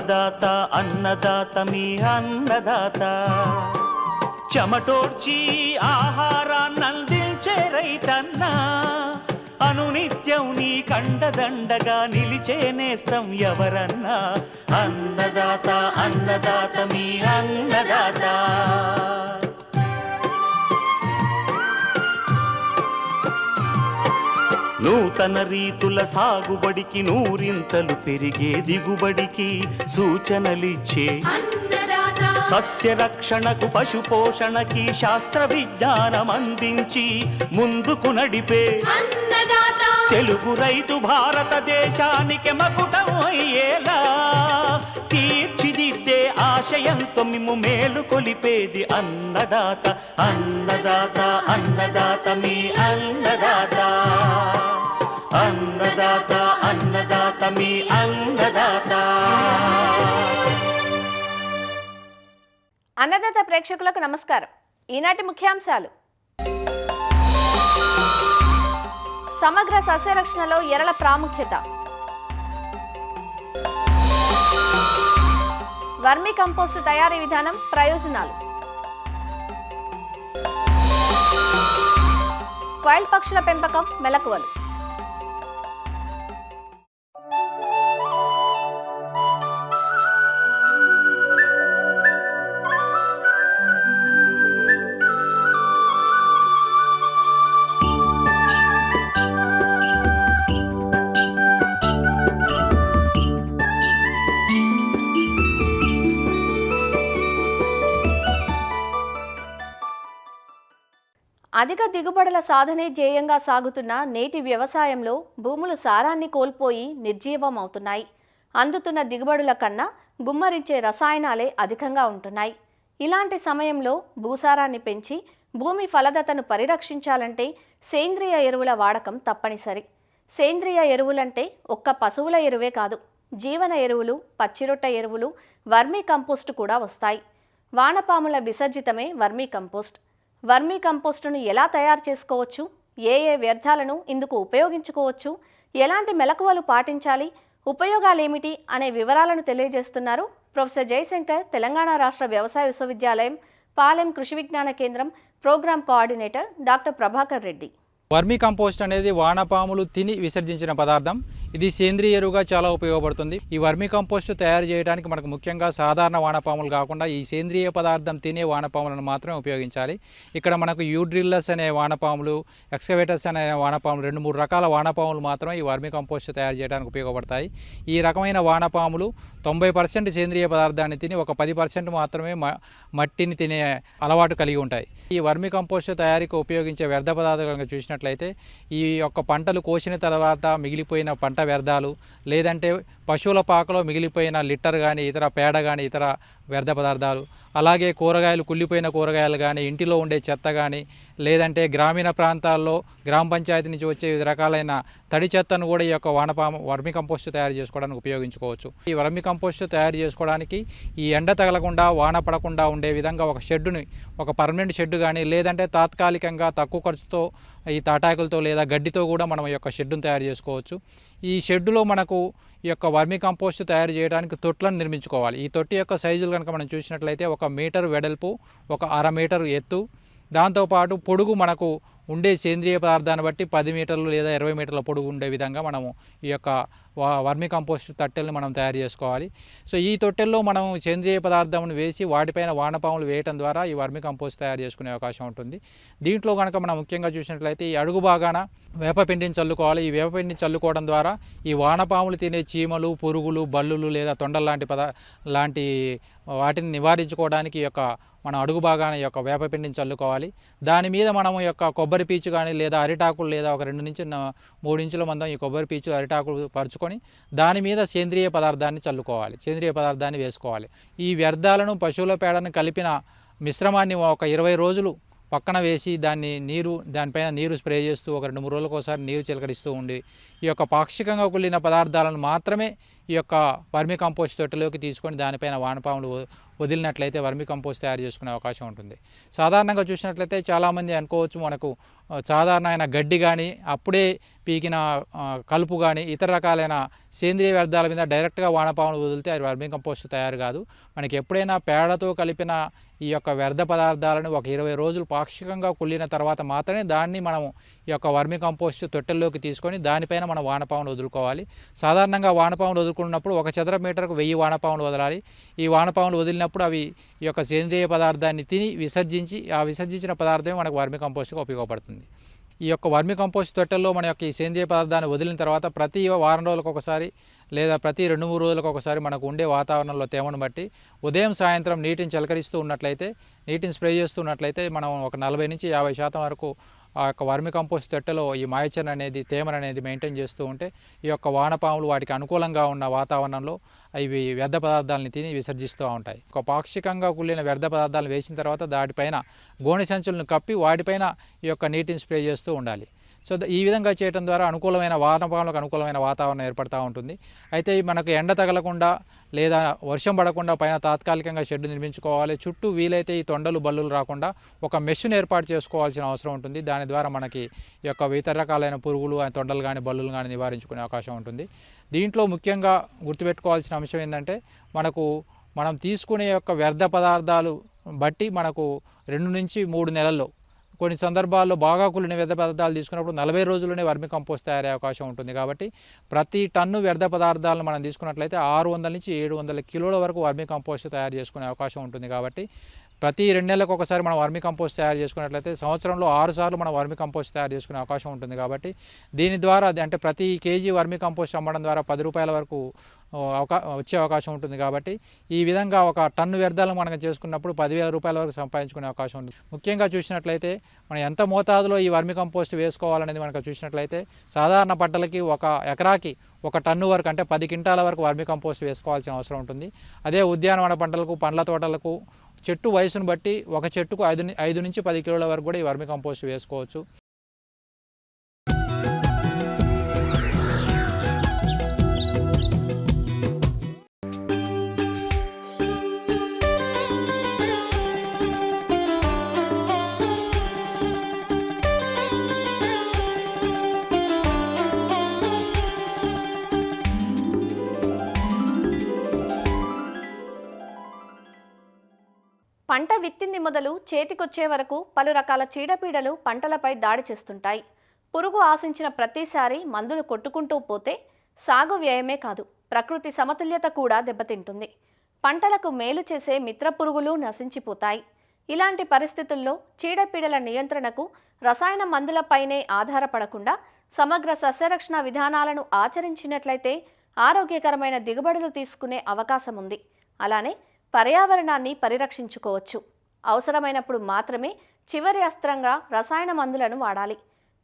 అన్నదాత అన్నదాత మీ అన్నదాత చెమటోడ్చి ఆహారాన్నందించే రైతన్న అనునిత్యం నీ కండదండగా నిలిచే నేస్తం ఎవరన్నా అన్నదాత అన్నదాత మీ అన్నదాత నూతన రీతుల సాగుబడికి నూరింతలు పెరిగే దిగుబడికి సూచనలిచ్చే సస్య రక్షణకు పశు పోషణకి శాస్త్ర విజ్ఞానం అందించి ముందుకు నడిపే తెలుగు రైతు భారతదేశానికి మకుటం అయ్యేలా తీర్చిదిద్దే ఆశయంతో మిమ్ము మేలు కొలిపేది అన్నదాత అన్నదాత అన్నదాత మీ అన్నదాత అన్నదాత అన్నదాత మీ అన్నదాత. అన్నదాత ప్రేక్షకులకు నమస్కారం. ఈనాటి ముఖ్యాంశాలు: సమగ్ర సస్యరక్షణలో ఎరల ప్రాముఖ్యత, వర్మీ కంపోస్టు తయారీ విధానం ప్రయోజనాలు, క్వైల్ పక్షుల పెంపకం మెలకువలు. అధిక దిగుబడుల సాధనే ధ్యేయంగా సాగుతున్న నేటి వ్యవసాయంలో భూములు సారాన్ని కోల్పోయి నిర్జీవం అవుతున్నాయి. అందుతున్న దిగుబడుల కన్నా గుమ్మరించే రసాయనాలే అధికంగా ఉంటున్నాయి. ఇలాంటి సమయంలో భూసారాన్ని పెంచి భూమి ఫలదతను పరిరక్షించాలంటే సేంద్రియ ఎరువుల వాడకం తప్పనిసరి. సేంద్రియ ఎరువులంటే ఒక్క పశువుల ఎరువే కాదు, జీవన ఎరువులు, పచ్చిరొట్ట ఎరువులు, వర్మీ కంపోస్టు కూడా వస్తాయి. వానపాముల విసర్జితమే వర్మీ కంపోస్ట్. వర్మీ కంపోస్టును ఎలా తయారు చేసుకోవచ్చు, ఏ వ్యర్థాలను ఇందుకు ఉపయోగించుకోవచ్చు, ఎలాంటి మెలకువలు పాటించాలి, ఉపయోగాలేమిటి అనే వివరాలను తెలియజేస్తున్నారు ప్రొఫెసర్ జయశంకర్, తెలంగాణ రాష్ట్ర వ్యవసాయ విశ్వవిద్యాలయం Palem Krishi Vigyan Kendra programme coordinator doctor Prabhakar Reddy. Vermicompost అనేది వానపాములు తిని విసర్జించిన పదార్థం. ఇది సేంద్రియ ఎరువుగా చాలా ఉపయోగపడుతుంది. ఈ వర్మీ కంపోస్ట్ తయారు చేయడానికి మనకు ముఖ్యంగా సాధారణ వానపాములు కాకుండా ఈ సేంద్రియ పదార్థం తినే వానపాములను మాత్రమే ఉపయోగించాలి. ఇక్కడ మనకు యూడ్రిల్లస్ అనే వానపాములు, ఎక్స్కవేటర్స్ అనే వానపాములు, 2-3 రకాల వానపాములు మాత్రమే ఈ వర్మీ కంపోస్ట్ తయారు చేయడానికి ఉపయోగపడతాయి. ఈ రకమైన వానపాములు 90% సేంద్రియ పదార్థాన్ని తిని ఒక 10% మాత్రమే మట్టిని తినే అలవాటు కలిగి ఉంటాయి. ఈ వర్మీ కంపోస్ట్ తయారీకి ఉపయోగించే వ్యర్థ పదార్థాలను చూసినట్లయితే ఈ యొక్క పంటలు కోసిన తర్వాత మిగిలిపోయిన పంట వ్యర్థాలు, లేదంటే పశువుల పాకలో మిగిలిపోయిన లిట్టర్ కానీ, ఇతర పేడ కానీ, ఇతర వ్యర్థ పదార్థాలు, అలాగే కూరగాయలు, కుళ్ళిపోయిన కూరగాయలు కానీ, ఇంటిలో ఉండే చెత్త కానీ, లేదంటే గ్రామీణ ప్రాంతాల్లో గ్రామ పంచాయతీ నుంచి వచ్చే వివిధ రకాలైన తడి చెత్తను కూడా ఈ యొక్క వర్మీ కంపోస్ట్ తయారు చేసుకోవడానికి ఉపయోగించుకోవచ్చు. ఈ వర్మీ కంపోస్ట్ తయారు చేసుకోవడానికి ఈ ఎండ తగలకుండా, వాన పడకుండా ఉండే విధంగా ఒక షెడ్డుని, ఒక పర్మనెంట్ షెడ్ కానీ, లేదంటే తాత్కాలికంగా తక్కువ ఖర్చుతో ఈ తాటాకులతో లేదా గడ్డితో కూడా మనం ఈ యొక్క షెడ్డును తయారు చేసుకోవచ్చు. ఈ షెడ్డులో మనకు ఈ యొక్క వర్మీ కంపోస్ట్ తయారు చేయడానికి తొట్లను నిర్మించుకోవాలి. ఈ తొట్టి యొక్క సైజులు కనుక మనం చూసినట్లయితే 1 మీటర్ వెడల్పు, 1/2 మీటర్ ఎత్తు, దాంతోపాటు పొడుగు మనకు ఉండే సేంద్రియ పదార్థాన్ని బట్టి 10 మీటర్లు లేదా 20 మీటర్ల పొడుగు ఉండే విధంగా మనము ఈ యొక్క వర్మీ కంపోస్ట్ తట్టెల్ని మనం తయారు చేసుకోవాలి. సో ఈ తొట్టెల్లో మనం సేంద్రియ పదార్థాలను వేసి వాటిపైన వానపాములు వేయటం ద్వారా ఈ వర్మీ కంపోస్ట్ తయారు చేసుకునే అవకాశం ఉంటుంది. దీంట్లో కనుక మనం ముఖ్యంగా చూసినట్లయితే ఈ అడుగు భాగాన వేపపిండిని చల్లుకోవాలి. ఈ వేపపిండిని చల్లుకోవడం ద్వారా ఈ వానపాములు తినే చీమలు, పురుగులు, బల్లులు లేదా తొండల లాంటి వాటిని నివారించుకోవడానికి ఈ యొక్క మనం అడుగు భాగాన ఈ యొక్క వేపపిండిని చల్లుకోవాలి. దాని మీద మనం ఈ యొక్క కొబ్బరి పీచు కానీ లేదా అరిటాకులు లేదా ఒక 2 నుంచి 3 ఇంచుల మందం ఈ కొబ్బరి పీచు, అరిటాకులు పరుచుకొని దాని మీద సేంద్రియ పదార్థాన్ని చల్లుకోవాలి, సేంద్రియ పదార్థాన్ని వేసుకోవాలి. ఈ వ్యర్థాలను, పశువుల పేడను కలిపిన మిశ్రమాన్ని ఒక 20 రోజులు పక్కన వేసి దానిపైన నీరు స్ప్రే చేస్తూ ఒక 2-3 రోజులకు ఒకసారి నీరు చిలకరిస్తూ ఉండి ఈ యొక్క పాక్షికంగా కుళ్ళిన పదార్థాలను మాత్రమే ఈ యొక్క వర్మీ కంపోస్ట్ తొట్టెలోకి తీసుకొని దానిపైన వానపాములు వదిలినట్లయితే వర్మి కంపోస్ట్ తయారు చేసుకునే అవకాశం ఉంటుంది. సాధారణంగా చూసినట్లయితే చాలామంది అనుకోవచ్చు మనకు సాధారణమైన గడ్డి కానీ అప్పుడే పీకిన కలుపు కానీ ఇతర రకాలైన సేంద్రియ వ్యర్థాల మీద డైరెక్ట్గా వానపాములు వదిలితే అది వర్మి కంపోస్ట్ తయారు కాదు. మనకి ఎప్పుడైనా పేడతో కలిపిన ఈ యొక్క వ్యర్థ పదార్థాలను ఒక 20 రోజులు పాక్షికంగా కుళ్ళిన తర్వాత మాత్రమే దాన్ని మనము ఈ యొక్క వర్మి కంపోస్ట్ తొట్టెల్లోకి తీసుకొని దానిపైన మనం వానపాములు వదులుకోవాలి. సాధారణంగా వానపాములు వదులుకున్నప్పుడు 1 చదరపు మీటర్కు 1000 వానపాములు వదలాలి. ఈ వానపాములు వదిలినప్పుడు అవి ఈ యొక్క సేంద్రియ పదార్థాన్ని తిని విసర్జించి ఆ విసర్జించిన పదార్థమే మనకు వర్మి కంపోస్ట్గా ఉపయోగపడుతుంది. ఈ యొక్క వర్మి కంపోస్ట్ తొట్టెల్లో మన యొక్క ఈ సేంద్రియ పదార్థాన్ని వదిలిన తర్వాత ప్రతి వారం రోజులకు ఒకసారి లేదా ప్రతి 2-3 రోజులకు ఒకసారి మనకు ఉండే వాతావరణంలో తేమను బట్టి ఉదయం సాయంత్రం నీటిని చిలకరిస్తూ ఉన్నట్లయితే, నీటిని స్ప్రే చేస్తూ ఉన్నట్లయితే మనం ఒక 40 నుంచి 50% వరకు ఆ యొక్క వర్మి కంపోస్ట్ తొట్టెలో ఈ మాయిచర్ అనేది తేమను అనేది మెయింటైన్ చేస్తూ ఉంటే ఈ యొక్క వానపాములు వాటికి అనుకూలంగా ఉన్న వాతావరణంలో ఇవి వ్యర్థ పదార్థాలని తిని విసర్జిస్తూ ఉంటాయి. ఒక పాక్షికంగా కుళ్ళిన వ్యర్థ పదార్థాలను వేసిన తర్వాత దాటిపైన గోనె సంచులను కప్పి వాటిపైన ఈ యొక్క నీటిని స్ప్రే చేస్తూ ఉండాలి. సో ఈ విధంగా చేయడం ద్వారా అనుకూలమైన వానపాములకు అనుకూలమైన వాతావరణం ఏర్పడుతూ ఉంటుంది. అయితే మనకు ఎండ తగలకుండా లేదా వర్షం పడకుండా పైన తాత్కాలికంగా షెడ్ నిర్మించుకోవాలి. చుట్టూ వీలైతే ఈ తొండలు బల్లులు రాకుండా ఒక మెష్ను ఏర్పాటు చేసుకోవాల్సిన అవసరం ఉంటుంది. దాని ద్వారా మనకి ఈ యొక్క ఇతర రకాలైన పురుగులు తొండలు కానీ బల్లులు కానీ నివారించుకునే అవకాశం ఉంటుంది. దీంట్లో ముఖ్యంగా గుర్తుపెట్టుకోవాల్సిన అంశం ఏంటంటే మనం తీసుకునే యొక్క వ్యర్థ పదార్థాలు బట్టి మనకు 2 నుంచి 3 నెలల్లో కొన్ని సందర్భాల్లో బాగా కుళ్ళిన వ్యర్థ పదార్థాలు తీసుకున్నప్పుడు 40 రోజుల్లోనే వర్మి కంపోస్ట్ తయారయ్యే అవకాశం ఉంటుంది. కాబట్టి ప్రతి టన్ను వ్యర్థ పదార్థాలను మనం తీసుకున్నట్లయితే 600 నుంచి 700 కిలోల వరకు వర్మి కంపోస్ట్ తయారు చేసుకునే అవకాశం ఉంటుంది. కాబట్టి ప్రతి 2 నెలలకు ఒకసారి మనం వర్మి కంపోస్ట్ తయారు చేసుకున్నట్లయితే సంవత్సరంలో 6 సార్లు మనం వర్మి కంపోస్ట్ తయారు చేసుకునే అవకాశం ఉంటుంది. కాబట్టి దీని ద్వారా అంటే ప్రతి కేజీ వర్మి కంపోస్ట్ అమ్మడం ద్వారా 10 రూపాయల వరకు వచ్చే అవకాశం ఉంటుంది. కాబట్టి ఈ విధంగా ఒక టన్ను వ్యర్థాలను మనం చేసుకున్నప్పుడు 10,000 రూపాయల వరకు సంపాదించుకునే అవకాశం ఉంది. ముఖ్యంగా చూసినట్లయితే మనం ఎంత మోతాదులో ఈ వర్మి కంపోస్ట్ వేసుకోవాలనేది మనకు చూసినట్లయితే సాధారణ పంటలకి 1 ఎకరాకి 1 టన్ను వరకు అంటే 10 క్వింటాల వరకు వర్మి కంపోస్ట్ వేసుకోవాల్సిన అవసరం ఉంటుంది. అదే ఉద్యానవన పంటలకు, పండ్ల తోటలకు చెట్టు వయసును బట్టి ఒక చెట్టుకు 5 నుంచి 10 కిలోల వరకు కూడా ఈ వర్మి కంపోస్ట్ వేసుకోవచ్చు. పంట విత్తింది మొదలు చేతికొచ్చే వరకు పలు రకాల చీడపీడలు పంటలపై దాడి చేస్తుంటాయి. పురుగు ఆశించిన ప్రతిసారి మందులు కొట్టుకుంటూ పోతే సాగు వ్యయమే కాదు, ప్రకృతి సమతుల్యత కూడా దెబ్బతింటుంది. పంటలకు మేలు చేసే మిత్ర పురుగులు నశించిపోతాయి. ఇలాంటి పరిస్థితుల్లో చీడపీడల నియంత్రణకు రసాయన మందులపైనే ఆధారపడకుండా సమగ్ర సస్యరక్షణ విధానాలను ఆచరించినట్లయితే ఆరోగ్యకరమైన దిగుబడులు తీసుకునే అవకాశం ఉంది. అలానే పర్యావరణాన్ని పరిరక్షించుకోవచ్చు. అవసరమైనప్పుడు మాత్రమే చివరి అస్త్రంగా రసాయన మందులను వాడాలి.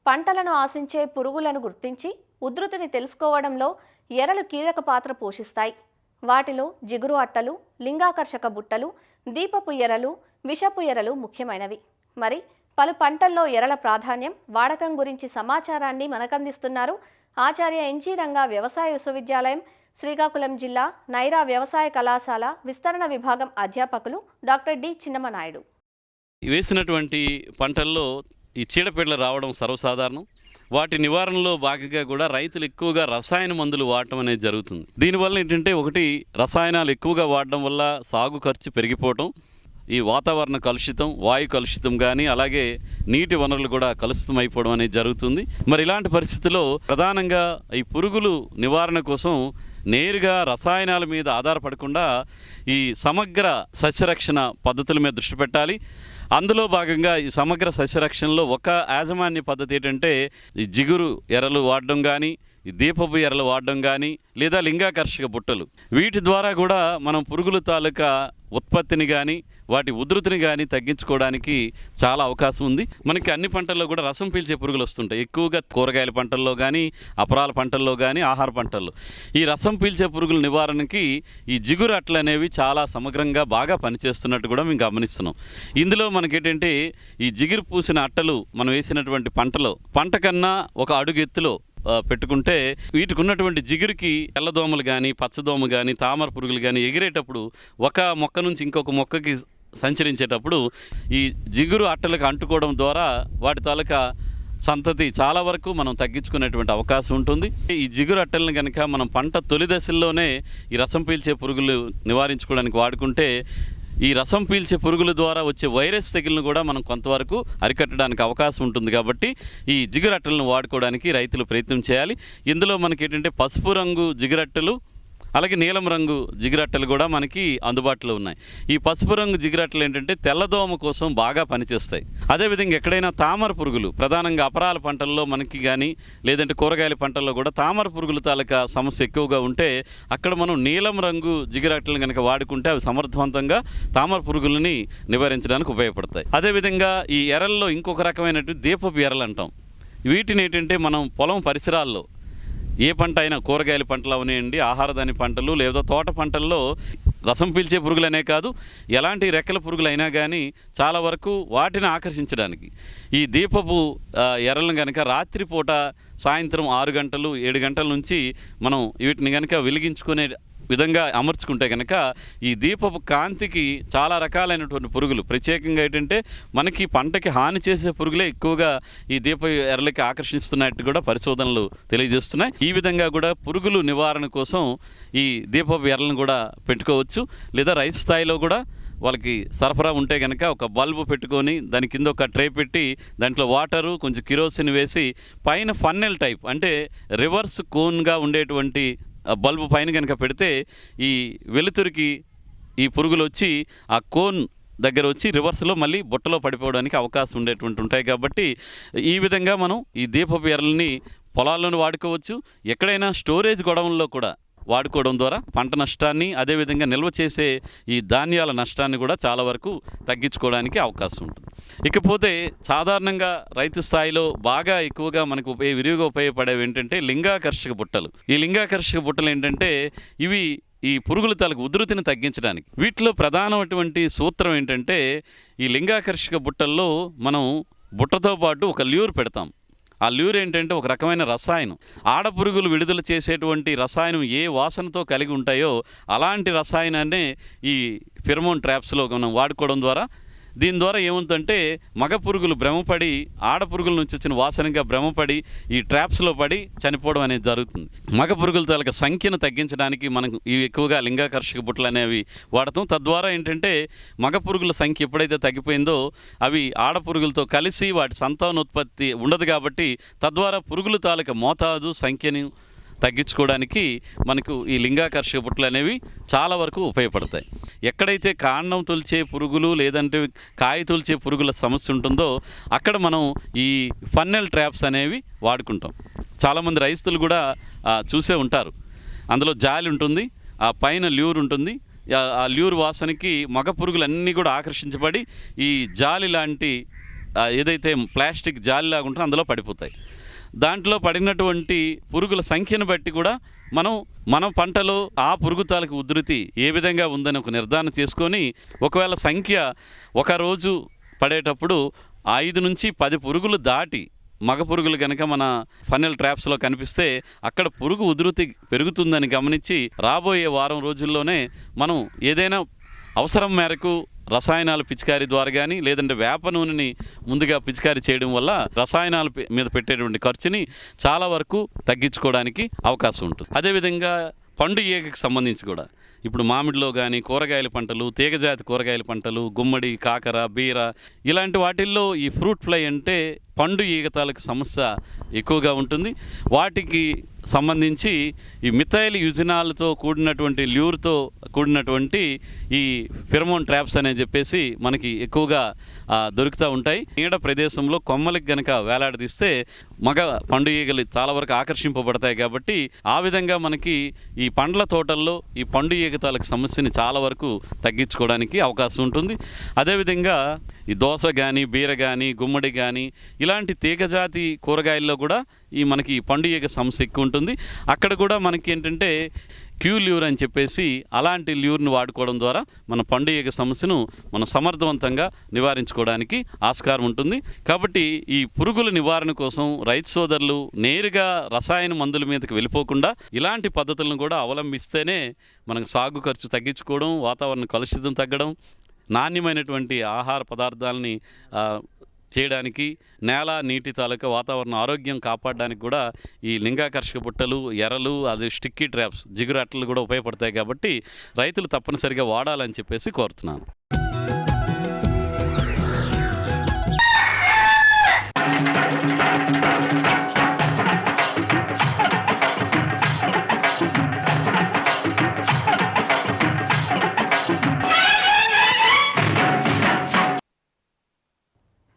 పంటలను ఆశించే పురుగులను గుర్తించి ఉధృతిని తెలుసుకోవడంలో ఎరలు కీలక పాత్ర పోషిస్తాయి. వాటిలో జిగురు అట్టలు, లింగాకర్షక బుట్టలు, దీపపు ఎరలు, విషపు ఎరలు ముఖ్యమైనవి. మరి పలు పంటల్లో ఎరల ప్రాధాన్యం, వాడకం గురించి సమాచారాన్ని మనకందిస్తున్నారు ఆచార్య ఎన్జీ రంగా వ్యవసాయ విశ్వవిద్యాలయం, శ్రీకాకుళం జిల్లా నైరా వ్యవసాయ కళాశాల విస్తరణ విభాగం అధ్యాపకులు డాక్టర్ డి చిన్నమనాయుడు. వేసినటువంటి పంటల్లో ఈ చీడపీడలు రావడం సర్వసాధారణం. వాటి నివారణలో భాగంగా కూడా రైతులు ఎక్కువగా రసాయన మందులు వాడటం అనేది జరుగుతుంది. దీనివల్ల ఏంటంటే ఒకటి రసాయనాలు ఎక్కువగా వాడడం వల్ల సాగు ఖర్చు పెరిగిపోవటం, ఈ వాతావరణ కలుషితం, వాయు కలుషితం కానీ అలాగే నీటి వనరులు కూడా కలుషితం అయిపోవడం అనేది జరుగుతుంది. మరి ఇలాంటి పరిస్థితుల్లో ప్రధానంగా ఈ పురుగులు నివారణ కోసం నేరుగా రసాయనాల మీద ఆధారపడకుండా ఈ సమగ్ర సస్యరక్షణ పద్ధతుల మీద దృష్టి పెట్టాలి. అందులో భాగంగా ఈ సమగ్ర సస్యరక్షణలో ఒక యాజమాన్య పద్ధతి ఏంటంటే ఈ జిగురు ఎరలు వాడడం కానీ, ఈ దీపపు ఎరలు వాడడం కానీ, లేదా లింగాకర్షక బుట్టలు, వీటి ద్వారా కూడా మనం పురుగుల తాలూకా ఉత్పత్తిని కానీ వాటి ఉధృతిని కానీ తగ్గించుకోవడానికి చాలా అవకాశం ఉంది. మనకి అన్ని పంటల్లో కూడా రసం పీల్చే పురుగులు వస్తుంటాయి. ఎక్కువగా కూరగాయల పంటల్లో కానీ, అపరాల పంటల్లో కానీ, ఆహార పంటల్లో ఈ రసం పీల్చే పురుగుల నివారణకి ఈ జిగురు అట్టలు అనేవి చాలా సమగ్రంగా బాగా పనిచేస్తున్నట్టు కూడా మేము గమనిస్తున్నాం. ఇందులో మనకేంటంటే ఈ జిగురు పూసిన అట్టలు మనం వేసినటువంటి పంటలో పంట కన్నా ఒక అడుగు ఎత్తులో పెట్టుకుంటే వీటికి ఉన్నటువంటి జిగురుకి తెల్లదోమలు కానీ పచ్చదోమ కానీ తామర పురుగులు కానీ ఎగిరేటప్పుడు ఒక మొక్క నుంచి ఇంకొక మొక్కకి సంచరించేటప్పుడు ఈ జిగురు అట్టలకు అంటుకోవడం ద్వారా వాటి తాలూకా సంతతి చాలా వరకు మనం తగ్గించుకునేటువంటి అవకాశం ఉంటుంది. ఈ జిగురు అట్టలను కనుక మనం పంట తొలి దశల్లోనే ఈ రసం పీల్చే పురుగులు నివారించుకోవడానికి వాడుకుంటే ఈ రసం పీల్చే పురుగుల ద్వారా వచ్చే వైరస్ తెగులను కూడా మనం కొంతవరకు అరికట్టడానికి అవకాశం ఉంటుంది. కాబట్టి ఈ జిగురట్టలను వాడుకోవడానికి రైతులు ప్రయత్నం చేయాలి. ఇందులో మనకి ఏంటంటే పసుపు రంగు జిగురట్టలు అలాగే నీలం రంగు జిగురట్టలు కూడా మనకి అందుబాటులో ఉన్నాయి. ఈ పసుపు రంగు జిగురట్టలు ఏంటంటే తెల్లదోమ కోసం బాగా పనిచేస్తాయి. అదేవిధంగా ఎక్కడైనా తామర పురుగులు ప్రధానంగా అపరాల పంటల్లో మనకి కానీ లేదంటే కూరగాయల పంటల్లో కూడా తామర పురుగుల తాలూకా సమస్య ఎక్కువగా ఉంటే అక్కడ మనం నీలం రంగు జిగురట్టలను కనుక వాడుకుంటే అవి సమర్థవంతంగా తామర పురుగులని నివారించడానికి ఉపయోగపడతాయి. అదేవిధంగా ఈ ఎరల్లో ఇంకొక రకమైనటువంటి దీపపు ఎరలు అంటాం. వీటిని ఏంటంటే మనం పొలం పరిసరాల్లో ఏ పంట అయినా కూరగాయల పంటలు అవనేయండి, ఆహారధాన్య పంటలు లేదా తోట పంటల్లో రసం పీల్చే పురుగులనే కాదు ఎలాంటి రెక్కల పురుగులు అయినా కానీ చాలా వరకు వాటిని ఆకర్షించడానికి ఈ దీపపు ఎరలను కనుక రాత్రిపూట సాయంత్రం 6 గంటలు 7 గంటల నుంచి మనం వీటిని కనుక వెలిగించుకునే విధంగా అమర్చుకుంటే కనుక ఈ దీపపు కాంతికి చాలా రకాలైనటువంటి పురుగులు ప్రత్యేకంగా ఏంటంటే మనకి పంటకి హాని చేసే పురుగులే ఎక్కువగా ఈ దీప ఎరలకి ఆకర్షిస్తున్నట్టు కూడా పరిశోధనలు తెలియజేస్తున్నాయి. ఈ విధంగా కూడా పురుగులు నివారణ కోసం ఈ దీపపు ఎరలను కూడా పెట్టుకోవచ్చు. లేదా రైతు స్థాయిలో కూడా వాళ్ళకి సరఫరా ఉంటే కనుక ఒక బల్బు పెట్టుకొని దాని కింద ఒక ట్రే పెట్టి దాంట్లో వాటరు కొంచెం కిరోసిన్ వేసి పైన ఫన్నెల్ టైప్ అంటే రివర్స్ కోన్గా ఉండేటువంటి బల్బు పైన కనుక పెడితే ఈ వెలుతురికి ఈ పురుగులు వచ్చి ఆ కోన్ దగ్గర వచ్చి రివర్స్లో మళ్ళీ బుట్టలో పడిపోవడానికి అవకాశం ఉండేటువంటి ఉంటాయి. కాబట్టి ఈ విధంగా మనం ఈ దీపపు ఎరలని పొలాల్లోనూ వాడుకోవచ్చు. ఎక్కడైనా స్టోరేజ్ గొడవల్లో కూడా వాడుకోవడం ద్వారా పంట నష్టాన్ని అదేవిధంగా నిల్వ చేసే ఈ ధాన్యాల నష్టాన్ని కూడా చాలా వరకు తగ్గించుకోవడానికి అవకాశం ఉంటుంది. ఇకపోతే సాధారణంగా రైతు స్థాయిలో బాగా ఎక్కువగా మనకు విరివిగా ఉపయోగపడేవి ఏంటంటే లింగాకర్షక బుట్టలు. ఈ లింగాకర్షక బుట్టలు ఏంటంటే ఇవి ఈ పురుగుల తాలూకు ఉధృతిని తగ్గించడానికి. వీటిలో ప్రధానమైనటువంటి సూత్రం ఏంటంటే ఈ లింగాకర్షక బుట్టల్లో మనం బుట్టతో పాటు ఒక ల్యూర్ పెడతాం. ఆ ల్యూర్ ఏంటంటే ఒక రకమైన రసాయనం. ఆడపురుగులు విడుదల చేసేటువంటి రసాయనం ఏ వాసనతో కలిగి ఉంటాయో అలాంటి రసాయనాన్నే ఈ ఫెరమోన్ ట్రాప్స్లో మనం వాడుకోవడం ద్వారా దీని ద్వారా ఏముందంటే మగ పురుగులు భ్రమపడి ఆడపురుగుల నుంచి వచ్చిన వాసనగా భ్రమపడి ఈ ట్రాప్స్లో పడి చనిపోవడం అనేది జరుగుతుంది. మగ పురుగుల తాలూకా సంఖ్యను తగ్గించడానికి మనం ఇవి ఎక్కువగా లింగాకర్షక బుట్టలు అనేవి వాడతాం. తద్వారా ఏంటంటే మగ పురుగుల సంఖ్య ఎప్పుడైతే తగ్గిపోయిందో అవి ఆడపురుగులతో కలిసి వాటి సంతానోత్పత్తి ఉండదు. కాబట్టి తద్వారా పురుగుల తాలూకా మోతాదు సంఖ్యను తగ్గించుకోవడానికి మనకు ఈ లింగాకర్షక బుట్టలు అనేవి చాలా వరకు ఉపయోగపడతాయి. ఎక్కడైతే కాండం తొలిచే పురుగులు లేదంటే కాయ తొలిచే పురుగుల సమస్య ఉంటుందో అక్కడ మనం ఈ ఫన్నెల్ ట్రాప్స్ అనేవి వాడుకుంటాం. చాలామంది రైతులు కూడా చూసే ఉంటారు. అందులో జాలి ఉంటుంది, ఆ పైన ల్యూర్ ఉంటుంది. ఆ ల్యూర్ వాసనకి మగ పురుగులన్నీ కూడా ఆకర్షించబడి ఈ జాలి లాంటి ఏదైతే ప్లాస్టిక్ జాలిలాగా ఉంటుందో అందులో పడిపోతాయి. దాంట్లో పడినటువంటి పురుగుల సంఖ్యను బట్టి కూడా మన పంటలో ఆ పురుగు తాలూకు ఉధృతి ఏ విధంగా ఉందని ఒక నిర్ధారణ చేసుకొని ఒకవేళ సంఖ్య ఒక రోజు పడేటప్పుడు 5 నుంచి 10 పురుగులు దాటి మగ పురుగులు కనుక మన ఫన్నెల్ ట్రాప్స్లో కనిపిస్తే అక్కడ పురుగు ఉధృతి పెరుగుతుందని గమనించి రాబోయే వారం రోజుల్లోనే మనం ఏదైనా అవసరం మేరకు రసాయనాలు పిచికారీ ద్వారా కానీ లేదంటే వేప నూనెని ముందుగా పిచికారీ చేయడం వల్ల రసాయనాల మీద పెట్టేటువంటి ఖర్చుని చాలా వరకు తగ్గించుకోవడానికి అవకాశం ఉంటుంది. అదేవిధంగా పండు ఈగకి సంబంధించి కూడా ఇప్పుడు మామిడిలో కానీ కూరగాయల పంటలు, తీగజాతి కూరగాయల పంటలు, గుమ్మడి, కాకర, బీర ఇలాంటి వాటిల్లో ఈ ఫ్రూట్ ఫ్లై అంటే పండు ఈగ తాలూకు సమస్య ఎక్కువగా ఉంటుంది. వాటికి సంబంధించి ఈ మిథైల్ యుజినాల్తో కూడినటువంటి ల్యూర్తో కూడినటువంటి ఈ ఫెరమోన్ ట్రాప్స్ అని చెప్పేసి మనకి ఎక్కువగా దొరుకుతూ ఉంటాయి. నీడ ప్రదేశంలో కొమ్మలకి గనక వేలాడదీస్తే మగ పండు ఈగలు చాలా వరకు ఆకర్షింపబడతాయి. కాబట్టి ఆ విధంగా మనకి ఈ పండ్ల తోటల్లో ఈ పండు ఈగ తాలూకు సమస్యని చాలా వరకు తగ్గించుకోవడానికి అవకాశం ఉంటుంది. అదేవిధంగా ఈ దోస కానీ, బీర కానీ, గుమ్మడి కానీ ఇలాంటి తీగజాతి కూరగాయల్లో కూడా ఈ మనకి పండు ఈగ సమస్య ఎక్కువ ఉంటుంది. అక్కడ కూడా మనకి ఏంటంటే క్యూ ల్యూర్ అని చెప్పేసి అలాంటి ల్యూర్ని వాడుకోవడం ద్వారా మన పండు ఈగ సమస్యను మనం సమర్థవంతంగా నివారించుకోవడానికి ఆస్కారం ఉంటుంది. కాబట్టి ఈ పురుగుల నివారణ కోసం రైతు సోదరులు నేరుగా రసాయన మందుల మీదకి వెళ్ళిపోకుండా ఇలాంటి పద్ధతులను కూడా అవలంబిస్తేనే మనకు సాగు ఖర్చు తగ్గించుకోవడం, వాతావరణ కలుషితం తగ్గడం, నాణ్యమైనటువంటి ఆహార పదార్థాలని చేయడానికి, నేల నీటి తాలూకా వాతావరణ ఆరోగ్యం కాపాడడానికి కూడా ఈ లింగాకర్షక బుట్టలు, ఎరలు, అది స్టిక్కీ ట్రాప్స్, జిగురు అట్టలు కూడా ఉపయోగపడతాయి. కాబట్టి రైతులు తప్పనిసరిగా వాడాలని చెప్పేసి కోరుతున్నాను.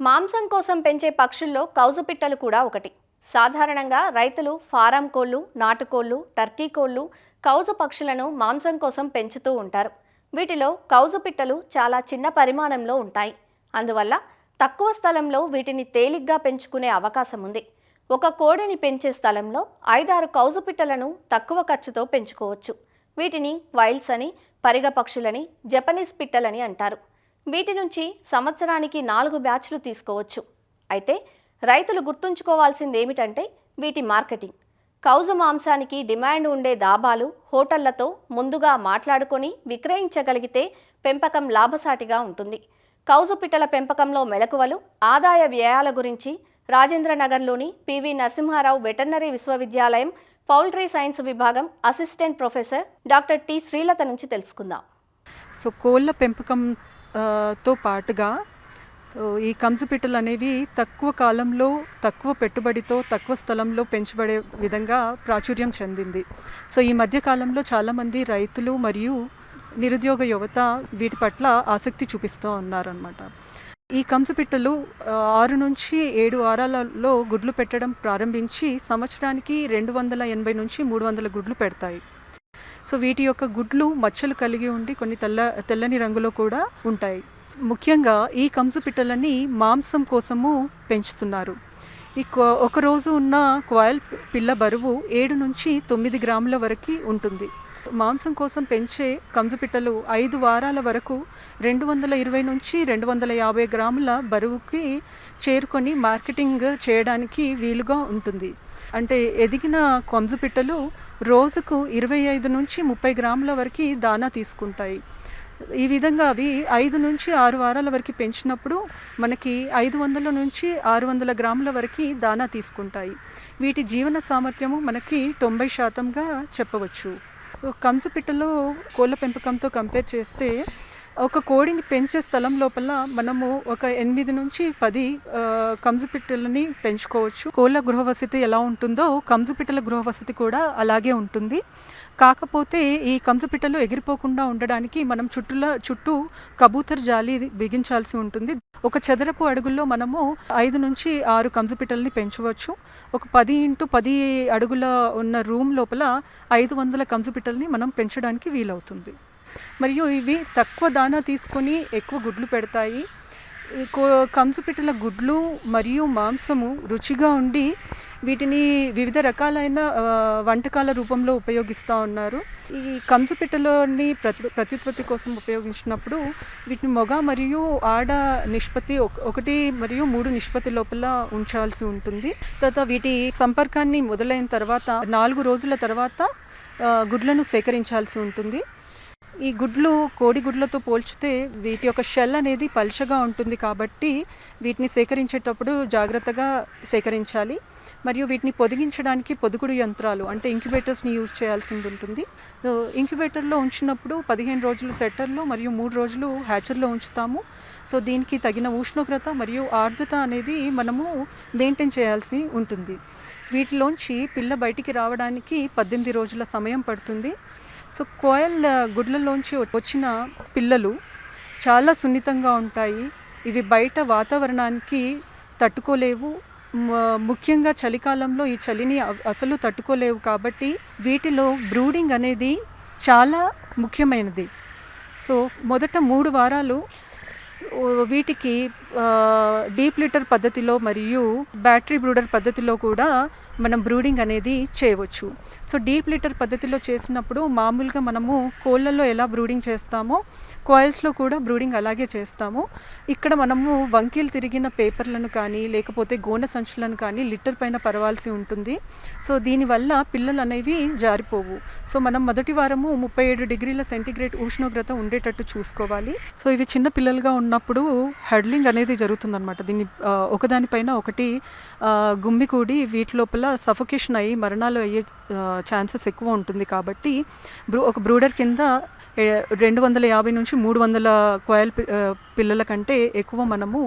మాంసం కోసం పెంచే పక్షుల్లో కౌజుపిట్టలు కూడా ఒకటి. సాధారణంగా రైతులు ఫారం కోళ్ళు, నాటుకోళ్ళు, టర్కీ కోళ్ళు, కౌజు పక్షులను మాంసం కోసం పెంచుతూ ఉంటారు. వీటిలో కౌజుపిట్టలు చాలా చిన్న పరిమాణంలో ఉంటాయి. అందువల్ల తక్కువ స్థలంలో వీటిని తేలిగ్గా పెంచుకునే అవకాశం ఉంది. ఒక కోడిని పెంచే స్థలంలో 5-6 కౌజుపిట్టలను తక్కువ ఖర్చుతో పెంచుకోవచ్చు. వీటిని వైల్స్ అని, పరిగ పక్షులని, జపనీస్ పిట్టలని అంటారు. వీటి నుంచి సంవత్సరానికి 4 బ్యాచ్లు తీసుకోవచ్చు. అయితే రైతులు గుర్తుంచుకోవాల్సింది ఏమిటంటే వీటి మార్కెటింగ్. కౌజు మాంసానికి డిమాండ్ ఉండే దాబాలు, హోటళ్లతో ముందుగా మాట్లాడుకొని విక్రయించగలిగితే పెంపకం లాభసాటిగా ఉంటుంది. కౌజు పిట్టల పెంపకంలో మెలకువలు, ఆదాయ వ్యయాల గురించి రాజేంద్రనగర్లోని పివి నరసింహారావు వెటర్నరీ విశ్వవిద్యాలయం పౌల్ట్రీ సైన్స్ విభాగం assistant professor doctor T Srilatha నుంచి తెలుసుకుందాం. సో కోళ్ళ పెంపకం తో పాటుగా ఈ కంజుపిట్టలు అనేవి తక్కువ కాలంలో, తక్కువ పెట్టుబడితో, తక్కువ స్థలంలో పెంచబడే విధంగా ప్రాచుర్యం చెందింది. సో ఈ మధ్య కాలంలో చాలామంది రైతులు మరియు నిరుద్యోగ యువత వీటి పట్ల ఆసక్తి చూపిస్తూ ఉన్నారన్నమాట. ఈ కంజుపిట్టలు 6 నుంచి 7 వారాలలో గుడ్లు పెట్టడం ప్రారంభించి సంవత్సరానికి 280 నుంచి 300 గుడ్లు పెడతాయి. సో వీటి యొక్క గుడ్లు మచ్చలు కలిగి ఉండి కొన్ని తెల్లని రంగులో కూడా ఉంటాయి. ముఖ్యంగా ఈ కంజుపిట్టలని మాంసం కోసము పెంచుతున్నారు. ఒక రోజు ఉన్న క్వాయిల్ పిల్ల బరువు 7 నుంచి 9 గ్రాముల వరకు ఉంటుంది. మాంసం కోసం పెంచే కంజుపిట్టలు 5 వారాల వరకు 220 నుంచి 250 గ్రాముల బరువుకి చేరుకొని మార్కెటింగ్ చేయడానికి వీలుగా ఉంటుంది. అంటే ఎదిగిన కంజుపిట్టలు రోజుకు 25 నుంచి 30 గ్రాముల వరకు దానా తీసుకుంటాయి. ఈ విధంగా అవి 5 నుంచి 6 వారాల వరకు పెంచినప్పుడు మనకి 500 నుంచి 600 గ్రాముల వరకు దానా తీసుకుంటాయి. వీటి జీవన సామర్థ్యము మనకి 90%గా చెప్పవచ్చు. సో కంజుపిట్టలో కోళ్ళ పెంపకంతో కంపేర్ చేస్తే ఒక కోడిని పెంచే స్థలం లోపల మనము ఒక 8 నుంచి 10 కంజుపిట్టలని పెంచుకోవచ్చు. కోళ్ళ గృహవసతి ఎలా ఉంటుందో కంజుపిట్టల గృహవసతి కూడా అలాగే ఉంటుంది. కాకపోతే ఈ కంజుపిట్టలు ఎగిరిపోకుండా ఉండడానికి మనం చుట్టూ కబూతర్ జాలి బిగించాల్సి ఉంటుంది. ఒక చదరపు అడుగుల్లో మనము 5 నుంచి 6 కంజుపిట్టలని పెంచవచ్చు. ఒక 10x10 అడుగుల ఉన్న రూమ్ లోపల 500 కంజుపిట్టలని మనం పెంచడానికి వీలవుతుంది. మరియు ఇవి తక్కువ దానా తీసుకొని ఎక్కువ గుడ్లు పెడతాయి. కంజుపిట్టల గుడ్లు మరియు మాంసము రుచిగా ఉండి వీటిని వివిధ రకాలైన వంటకాల రూపంలో ఉపయోగిస్తూ ఉన్నారు. ఈ కంజుపిట్టలోని ప్రత్యుత్పత్తి కోసం ఉపయోగించినప్పుడు వీటిని మగ మరియు ఆడ నిష్పత్తి 1 మరియు 3 నిష్పత్తి లోపల ఉంచాల్సి ఉంటుంది. తర్వాత వీటి సంపర్కాన్ని మొదలైన తర్వాత 4 రోజుల తర్వాత గుడ్లను సేకరించాల్సి ఉంటుంది. ఈ గుడ్లు కోడి గుడ్లతో పోల్చితే వీటి యొక్క షెల్ అనేది పల్చగా ఉంటుంది కాబట్టి వీటిని సేకరించేటప్పుడు జాగ్రత్తగా సేకరించాలి. మరియు వీటిని పొదిగించడానికి పొదుగుడు యంత్రాలు అంటే ఇంక్యుబేటర్స్ని యూజ్ చేయాల్సి ఉంటుంది. ఇంక్యుబేటర్లో ఉంచినప్పుడు 15 రోజులు సెట్టర్లో మరియు 3 రోజులు హ్యాచర్లో ఉంచుతాము. సో దీనికి తగిన ఉష్ణోగ్రత మరియు ఆర్ద్రత అనేది మనము మెయింటైన్ చేయాల్సి ఉంటుంది. వీటిలోంచి పిల్ల బయటికి రావడానికి 18 రోజుల సమయం పడుతుంది. సో కోయల్ గుడ్లలోంచి వచ్చిన పిల్లలు చాలా సున్నితంగా ఉంటాయి. ఇవి బయట వాతావరణానికి తట్టుకోలేవు. ముఖ్యంగా చలికాలంలో ఈ చలిని అసలు తట్టుకోలేవు. కాబట్టి వీటిలో బ్రూడింగ్ అనేది చాలా ముఖ్యమైనది. సో మొదట 3 వారాలు వీటికి డీప్ లిటర్ పద్ధతిలో మరియు బ్యాటరీ బ్రూడర్ పద్ధతిలో కూడా మనం బ్రూడింగ్ అనేది చేయవచ్చు. సో డీప్ లిటర్ పద్ధతిలో చేసినప్పుడు మామూలుగా మనము కోళ్ళల్లో ఎలా బ్రూడింగ్ చేస్తామో కాయిల్స్లో కూడా బ్రూడింగ్ అలాగే చేస్తాము. ఇక్కడ మనము వంకీలు తిరిగిన పేపర్లను కానీ లేకపోతే గోనె సంచులను కానీ లిటర్ పైన పరవాల్సి ఉంటుంది. సో దీనివల్ల పిల్లలు అనేవి జారిపోవు. సో మనం మొదటి వారము 37 డిగ్రీల సెంటీగ్రేడ్ ఉష్ణోగ్రత ఉండేటట్టు చూసుకోవాలి. సో ఇవి చిన్న పిల్లలుగా ఉన్నప్పుడు హెడ్లింగ్ అనేది జరుగుతుందన్నమాట. దీన్ని ఒకదానిపైన ఒకటి గుమ్మికూడి వీటి లోపల సఫోకేషన్ అయ్యి మరణాలు అయ్యే ఛాన్సెస్ ఎక్కువ ఉంటుంది. కాబట్టి ఒక బ్రూడర్ కింద 250 నుంచి 300 కోయల్ పిల్లల కంటే ఎక్కువ మనము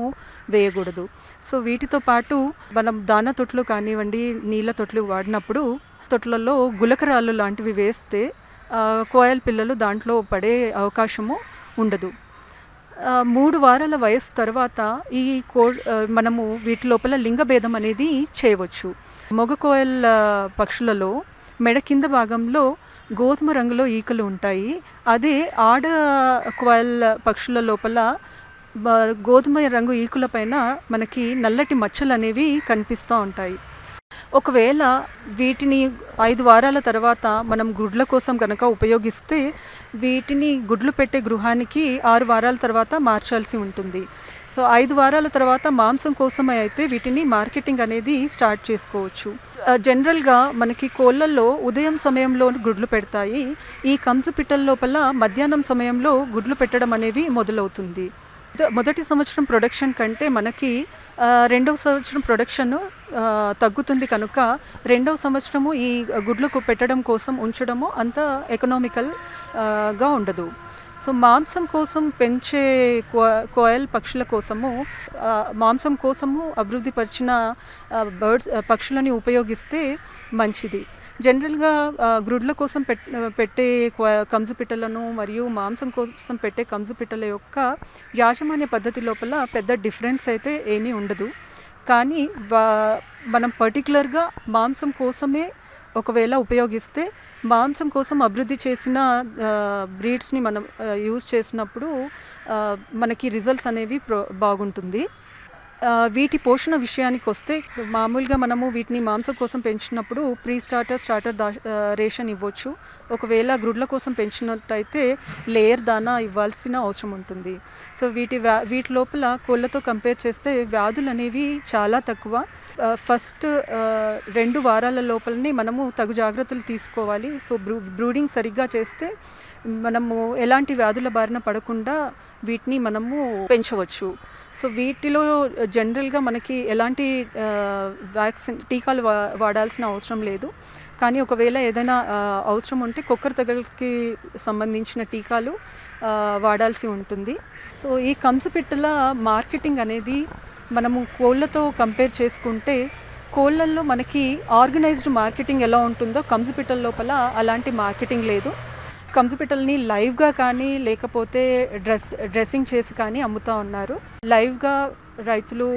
వేయకూడదు. సో వీటితో పాటు మనం దానా తొట్లు కానివ్వండి, నీళ్ళ తొట్లు వాడినప్పుడు తొట్లలో గులకరాళ్ళు లాంటివి వేస్తే కోయల్ పిల్లలు దాంట్లో పడే అవకాశము ఉండదు. 3 వారాల వయసు తర్వాత ఈ మనము వీటి లోపల లింగభేదం అనేది చేయవచ్చు. మగ కోయల్ పక్షులలో మెడ కింద భాగంలో గోధుమ రంగులో ఈకలు ఉంటాయి. అదే ఆడ కోయల్ పక్షుల లోపల గోధుమ రంగు ఈకుల పైన మనకి నల్లటి మచ్చలు అనేవి కనిపిస్తూ ఉంటాయి. ఒకవేళ వీటిని 5 వారాల తర్వాత మనం గుడ్ల కోసం కనుక ఉపయోగిస్తే వీటిని గుడ్లు పెట్టే గృహానికి 6 వారాల తర్వాత మార్చాల్సి ఉంటుంది. సో 5 వారాల తర్వాత మాంసం కోసమే అయితే వీటిని మార్కెటింగ్ అనేది స్టార్ట్ చేసుకోవచ్చు. జనరల్గా మనకి కోళ్ళల్లో ఉదయం సమయంలో గుడ్లు పెడతాయి. ఈ కంచు పిట్టల లోపల మధ్యాహ్నం సమయంలో గుడ్లు పెట్టడం అనేవి మొదలవుతుంది. మొదటి సంవత్సరం ప్రొడక్షన్ కంటే మనకి రెండవ సంవత్సరం ప్రొడక్షన్ తగ్గుతుంది కనుక రెండవ సంవత్సరము ఈ గుడ్లకు పెట్టడం కోసం ఉంచడము అంత ఎకనామికల్గా ఉండదు. సో మాంసం కోసం పెంచే కోయల్ పక్షుల కోసము మాంసం కోసము అభివృద్ధిపరిచిన పక్షులని ఉపయోగిస్తే మంచిది. జనరల్గా గ్రుడ్ల కోసం పెట్టే కంచు పిట్టలను మరియు మాంసం కోసం పెట్టే కంచు పిట్టల యొక్క యాజమాన్య పద్ధతి లోపల పెద్ద డిఫరెన్స్ అయితే ఏమీ ఉండదు. కానీ మనం పర్టికులర్గా మాంసం కోసమే ఒకవేళ ఉపయోగిస్తే మాంసం కోసం అభివృద్ధి చేసిన బ్రీడ్స్ని మనం యూజ్ చేసినప్పుడు మనకి రిజల్ట్స్ అనేవి బాగుంటుంది. వీటి పోషణ విషయానికి వస్తే మామూలుగా మనము వీటిని మాంసం కోసం పెంచినప్పుడు స్టార్టర్ రేషన్ ఇవ్వచ్చు. ఒకవేళ గ్రుడ్ల కోసం పెంచినట్టయితే లేయర్ దానా ఇవ్వాల్సిన అవసరం ఉంటుంది. సో వీటి లోపల కోళ్ళతో కంపేర్ చేస్తే వ్యాధులు అనేవి చాలా తక్కువ. ఫస్ట్ 2 వారాల లోపలనే మనము తగు జాగ్రత్తలు తీసుకోవాలి. సో బ్రూడింగ్ సరిగ్గా చేస్తే మనము ఎలాంటి వ్యాధుల బారిన పడకుండా వీటిని మనము పెంచవచ్చు. సో వీటిలో జనరల్గా మనకి ఎలాంటి టీకాలు వాడాల్సిన అవసరం లేదు. కానీ ఒకవేళ ఏదైనా అవసరం ఉంటే కొక్కర తెగులుకి సంబంధించిన టీకాలు వాడాల్సి ఉంటుంది. సో ఈ కంచు పిట్టల మార్కెటింగ్ అనేది మనము కోళ్ళతో కంపేర్ చేసుకుంటే కోళ్ళల్లో మనకి ఆర్గనైజ్డ్ మార్కెటింగ్ ఎలా ఉంటుందో కంచు పిట్టల లోపల అలాంటి మార్కెటింగ్ లేదు. కంచు పిట్టల్ని లైవ్గా కానీ లేకపోతే డ్రెస్సింగ్ చేసి కానీ అమ్ముతూ ఉన్నారు. లైవ్గా రైతులు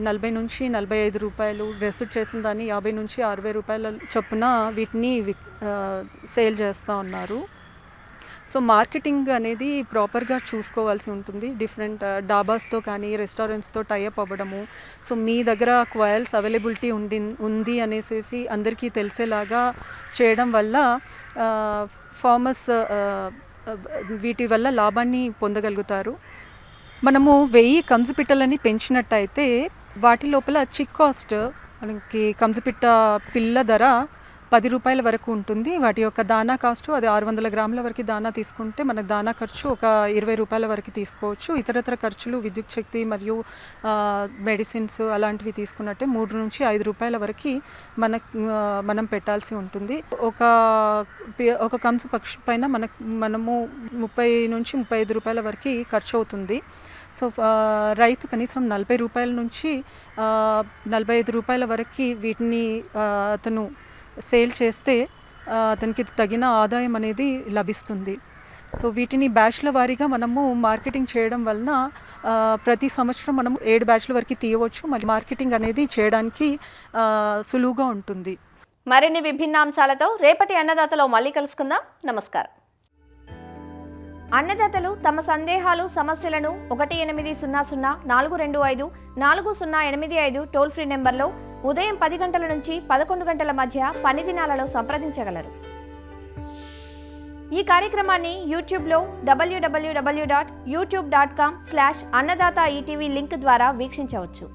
40 నుంచి 45 రూపాయలు, డ్రెస్ చేసిన దాన్ని 50 నుంచి 60 రూపాయల చొప్పున వీటిని సేల్ చేస్తూ ఉన్నారు. సో మార్కెటింగ్ అనేది ప్రాపర్గా చూసుకోవాల్సి ఉంటుంది. డిఫరెంట్ డాబాస్తో కానీ రెస్టారెంట్స్తో టైఅప్ అవ్వడము. సో మీ దగ్గర కోయల్స్ అవైలబిలిటీ ఉంది అనేసి అందరికీ తెలిసేలాగా చేయడం వల్ల ఫార్మర్స్ వీటి వల్ల లాభాన్ని పొందగలుగుతారు. మనము 1000 కంచు పిట్టలని పెంచినట్టయితే వాటి లోపల చిక్ కాస్ట్ మనకి కంచు పిట్ట పిల్ల ధర 10 రూపాయల వరకు ఉంటుంది. వాటి యొక్క దానా కాస్ట్ అది 600 గ్రాముల వరకు దానా తీసుకుంటే మనకు దానా ఖర్చు ఒక 20 రూపాయల వరకు తీసుకోవచ్చు. ఇతరత్ర ఖర్చులు విద్యుత్ శక్తి మరియు మెడిసిన్స్ అలాంటివి తీసుకున్నట్టే 3 నుంచి 5 రూపాయల వరకు మనం పెట్టాల్సి ఉంటుంది. ఒక కంచు పక్షి పైన మనము 30 నుంచి 35 రూపాయల వరకు ఖర్చు అవుతుంది. సో రైతు కనీసం 40 రూపాయల నుంచి 45 రూపాయల వరకు వీటిని అతను సేల్ చేస్తే అతనికి తగిన ఆదాయం అనేది లభిస్తుంది. సో వీటిని బ్యాచ్ల వారీగా మనము మార్కెటింగ్ చేయడం వలన ప్రతి సంవత్సరం మనము 7 బ్యాచ్ల వరకు తీయవచ్చు. మరి మార్కెటింగ్ అనేది చేయడానికి సులువుగా ఉంటుంది. మరిన్ని విభిన్న అంశాలతో రేపటి అన్నదాతలో మళ్ళీ కలుసుకుందాం. నమస్కారం. అన్నదాతలు తమ సందేహాలు సమస్యలను 1800 425 టోల్ ఫ్రీ నెంబర్లో ఉదయం 10 గంటల నుంచి 11 గంటల మధ్య పని దినాలలో సంప్రదించగలరు. ఈ కార్యక్రమాన్ని యూట్యూబ్లో www.youtube.com/annadaata ETV లింక్ ద్వారా వీక్షించవచ్చు.